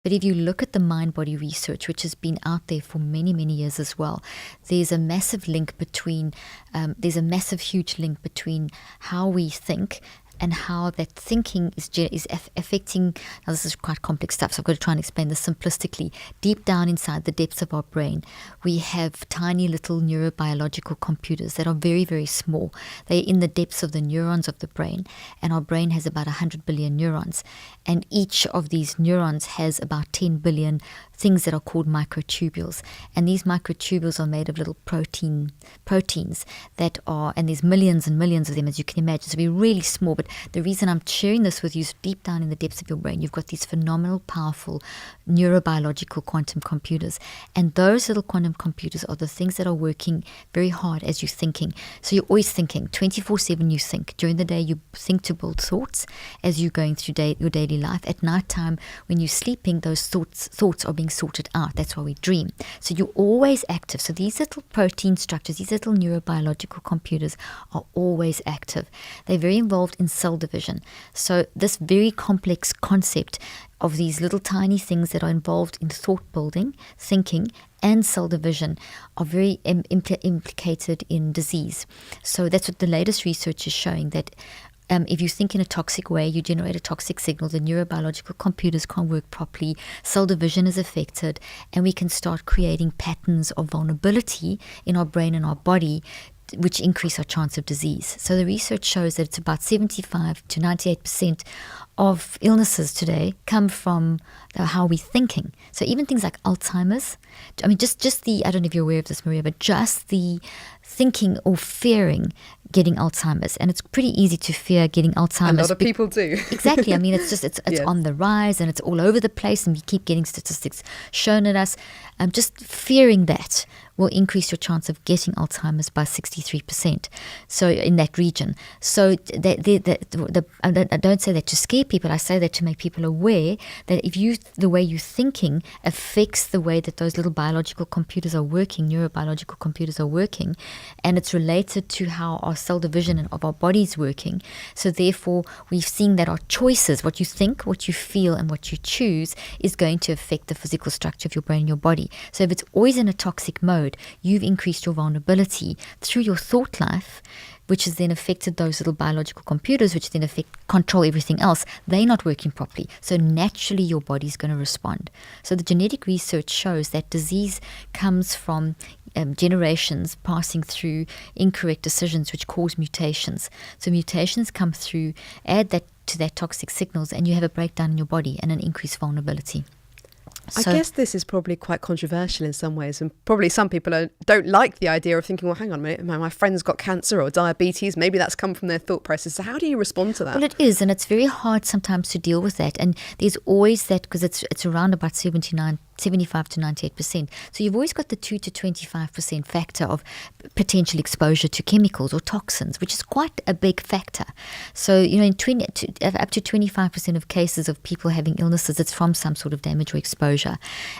But if you look at the mind-body research, which has been out there for many, many years as well, there's a massive huge link between how we think and how that thinking is affecting. Now this is quite complex stuff, so I've got to try and explain this simplistically. Deep down inside the depths of our brain, we have tiny little neurobiological computers that are very, very small. They're in the depths of the neurons of the brain, and our brain has about 100 billion neurons, and each of these neurons has about 10 billion things that are called microtubules, and these microtubules are made of little proteins that are, and there's millions and millions of them, as you can imagine, so they're really small. But the reason I'm sharing this with you is deep down in the depths of your brain, you've got these phenomenal, powerful neurobiological quantum computers, and those little quantum computers are the things that are working very hard as you're thinking. So you're always thinking, 24/7 you think. During the day you think to build thoughts as you're going through your daily life. At night time, when you're sleeping, those thoughts are being sorted out. That's why we dream. So you're always active. So these little protein structures, these little neurobiological computers are always active. They're very involved in cell division. So this very complex concept of these little tiny things that are involved in thought building, thinking, and cell division are very implicated in disease. So that's what the latest research is showing, that if you think in a toxic way, you generate a toxic signal, the neurobiological computers can't work properly, cell division is affected, and we can start creating patterns of vulnerability in our brain and our body, which increase our chance of disease. So the research shows that it's about 75 to 98% of illnesses today come from how we're thinking. So even things like Alzheimer's, I mean, just the, I don't know if you're aware of this, Maria, but just the thinking or fearing getting Alzheimer's, and it's pretty easy to fear getting Alzheimer's. A lot of people do. Exactly. I mean, it's yes. On the rise, and it's all over the place, and we keep getting statistics shown at us. Just fearing that will increase your chance of getting Alzheimer's by 63%. So in that region. So I don't say that to scare people. I say that to make people aware that the way you're thinking affects the way that those little biological computers are working, neurobiological computers are working, and it's related to how our cell division of our body is working. So therefore, we've seen that our choices, what you think, what you feel, and what you choose, is going to affect the physical structure of your brain and your body. So if it's always in a toxic mode, you've increased your vulnerability through your thought life, which has then affected those little biological computers, which then control everything else. They're not working properly. So naturally your body's going to respond. So the genetic research shows that disease comes from generations passing through incorrect decisions which cause mutations. So mutations come through, add that to that toxic signals, and you have a breakdown in your body and an increased vulnerability. I guess this is probably quite controversial in some ways, and probably some people don't like the idea of thinking, well, hang on a minute, my friend's got cancer or diabetes, maybe that's come from their thought process. So how do you respond to that? Well, it is, and it's very hard sometimes to deal with that, and there's always that, because it's around about 75 to 98%. So you've always got the 2 to 25% factor of potential exposure to chemicals or toxins, which is quite a big factor. So, in up to 25% of cases of people having illnesses, it's from some sort of damage or exposure.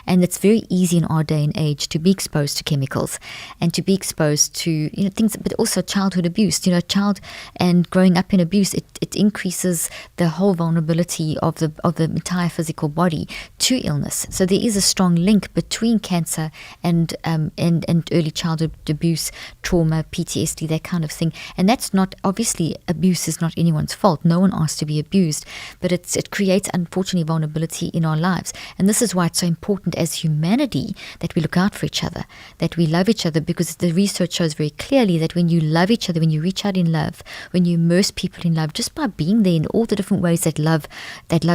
And it's very easy in our day and age to be exposed to chemicals and to be exposed to, things, but also childhood abuse. Child and growing up in abuse, it increases the whole vulnerability of the entire physical body to illness. So there is a strong link between cancer and early childhood abuse, trauma, PTSD, that kind of thing. And that's not, obviously, abuse is not anyone's fault. No one asked to be abused, but it creates, unfortunately, vulnerability in our lives. And this is why it's so important as humanity that we look out for each other, that we love each other, because the research shows very clearly that when you love each other, when you reach out in love, when you immerse people in love, just by being there in all the different ways that love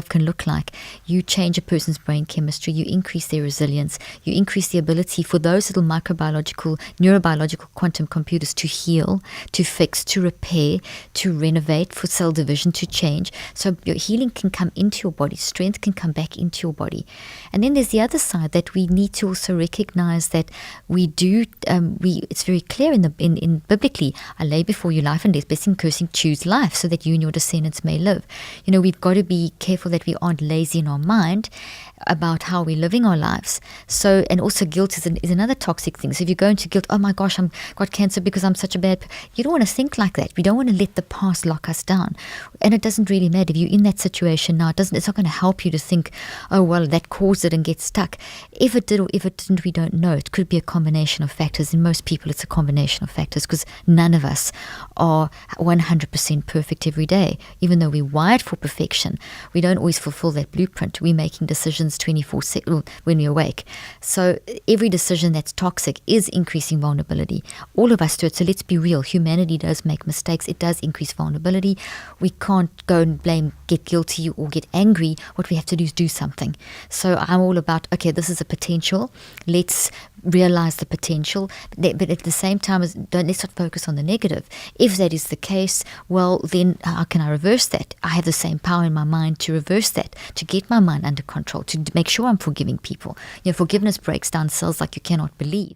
can look like, you change a person's brain chemistry, you increase their resilience, you increase the ability for those little microbiological, neurobiological quantum computers to heal, to fix, to repair, to renovate, for cell division to change. So your healing can come into your body, strength can come back into your body. And then there's the other side that we need to also recognize that we do, it's very clear in biblically, I lay before you life and death, blessing, cursing, choose life so that you and your descendants may live. We've got to be careful that we aren't lazy in our mind about how we're living our our lives. So, and also guilt is another toxic thing. So if you go into guilt, oh my gosh, I'm got cancer because I'm such a bad, you don't want to think like that. We don't want to let the past lock us down. And it doesn't really matter if you're in that situation now. It's not going to help you to think, oh well, that caused it and get stuck. If it did or if it didn't, we don't know. It could be a combination of factors. In most people, it's a combination of factors, because none of us are 100% perfect every day. Even though we're wired for perfection, we don't always fulfill that blueprint. We're making decisions 24/7 when we awake. So every decision that's toxic is increasing vulnerability. All of us do it. So let's be real. Humanity does make mistakes. It does increase vulnerability. We can't go and blame, get guilty or get angry. What we have to do is do something. So I'm all about, okay, this is a potential. Let's realize the potential, but at the same time, let's not focus on the negative. If that is the case, well, then how can I reverse that? I have the same power in my mind to reverse that, to get my mind under control, to make sure I'm forgiving people. Forgiveness breaks down cells like you cannot believe.